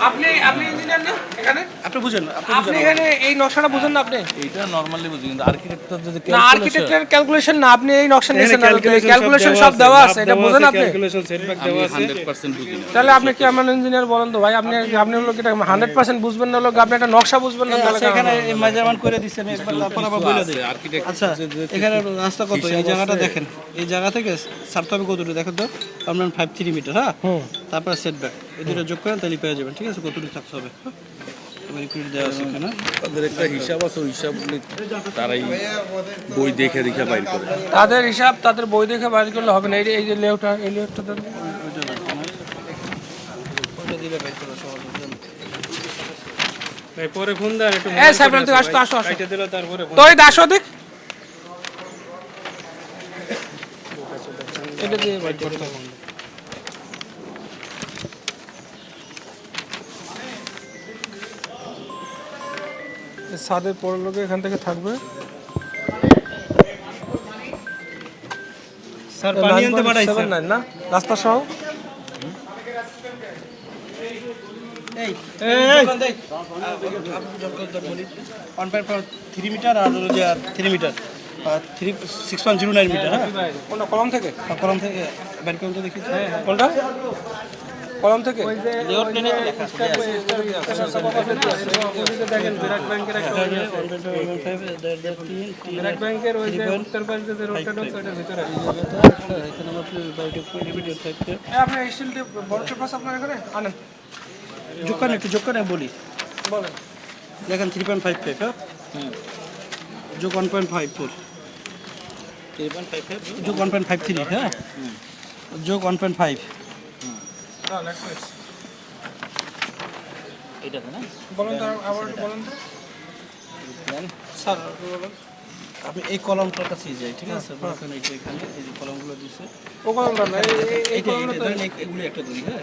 আপনি আপনি ইঞ্জিনিয়ার না এখানে? আপনি বুঝেন না, আপনি এখানে এই নকশাটা বুঝেন না আপনি? এইটা নরমালি বুঝি কিন্তু আর্কিটেক্টর যদি না আর্কিটেকচার ক্যালকুলেশন না, আপনি এই নকশা নিয়েছেন না, ক্যালকুলেশন সব দেওয়া আছে, এটা বুঝেন আপনি? ক্যালকুলেশন সেটব্যাক দেওয়া আছে। 100% বুঝি না। তাহলে আপনি কি আমার ইঞ্জিনিয়ার বলেন তো ভাই? আপনি আপনি হলো কি 100% বুঝবেন না, হলো আপনি একটা নকশা বুঝবেন না তাহলে আচ্ছা, এখানে মেজারমেন্ট করে দিচ্ছেন একবার, তারপর আবার বলে দেই। আচ্ছা, এখানে রাস্তা কত? এই জায়গাটা দেখেন, এই জায়গা থেকে ছাড়তে হবে কতটুকু দেখেন তো, আপনার 53 মিটার। হ্যাঁ, তারপর সেটব্যাক এই দুটো যোগ করেন তাহলে পেয়ে যাবেন। ঠিক আছে, কতটুকু থাকতে হবে এবার ইকুইট দেওয়া আছে এখানে। তাদের একটা হিসাব আছে, ওই হিসাব তারাই বই দেখে দেখে বাইর করে। তাদের হিসাব তাদের বই দেখে বাইর করলে হবে না। এই যে লেআউটটা, এই লেআউটটা দেন। ওইটা দিলে বাইর করা সহজ হবে। পরে ফোন দেন একটু এই সাহেব তুই আসো আসো আসো। কাইটে দিলে তারপরে তো এই দাসো দেখ। এটা দিয়ে বাইর করতে হবে। সাদের পরের লোকে এখান থেকে থাকবে। স্যার পানি আনতে পাঠাইছে 9.79 না রাস্তা সহ। এই দোকান দেই আপনি যত বলি 1.3 মিটার আর হলো যে 3 মিটার 6.09 মিটার। হ্যাঁ, কোনটা কলম থেকে? কলম থেকে বের করুন তো দেখি। কোনটা কলম থেকে? লেআউট প্ল্যানে লেখা আছে। দেখেন বিরাট ব্যাংকের একটা বিরাট ব্যাংকের ওই যে উত্তর পাশে যে রোডটা ঢোকে ওটার ভিতরে এখানে আপনি বায়োটিক মিটার থাকতে আপনি স্টিল বড় পেপার আপনার এখানে আনেন। যোগ করেন বলি বলেন। দেখেন 3.55। হ্যাঁ, যোগ 1.54 যোগ 1.53। হ্যাঁ, যোগ 1.5 না লেখা এইটাতে না বলেন তো আবার বলেন তো স্যার বলেন। আপনি এই কলমটার কাছেই যাই। ঠিক আছে, বলছেন এইটা এখানে এই যে কলমগুলো দিছে ও কলমটা না, এই এইটা কলমটা তো ধরেন এগুলো একটা ধরি। হ্যাঁ,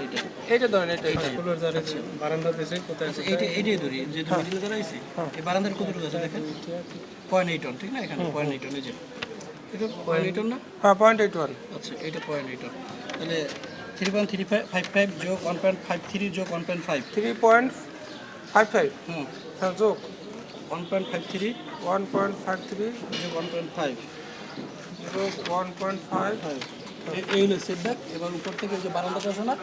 এইটা ধরেন, এটা স্কুলের যারা বারান্দা দিয়েছে কোথায় আচ্ছা, এইটাই ধরি যে মিডিলে দাঁড়াইছি। এই বারান্দার কতটুকু আছে দেখেন, 0.8 অন। ঠিক না, এখানে 0.8 অন। এই যে এটা 0.8 অন না? হ্যাঁ 0.81। আচ্ছা, এটা 0.8 অন। তাহলে 3.355 যোগ 1.53 যোগ 1.5। 3.55 হ্যাঁ যোগ 1.53 1.53 যোগ 1.5 যোগ 1.5। এই হলো সেটব্যাক। এবার উপর থেকে ওই যে বারান্দাটা আছে না,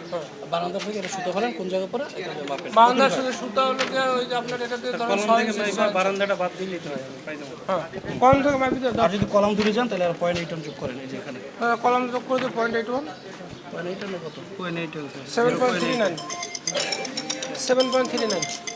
বারান্দা থেকে এটা সুতো ফেলেন কোন জায়গা পরে এটা দিয়ে মাপেন। বারান্দার সাথে সুতা হলো গিয়ে ওই যে আপনার এটা দিয়ে ধরেন কলম 6 থেকে ইঞ্চি। বারান্দাটা বাদ দিলেই তো হয়, পাই যাবো। হ্যাঁ কলম থেকে মাপি দাও। আর যদি কলম দূরে যান তাহলে আর 0.8 অন যোগ করেন। এই যে এখানে কলম যোগ করে দিও 0.81 0.8 অন কত? 0.8 অন 7.39 7.39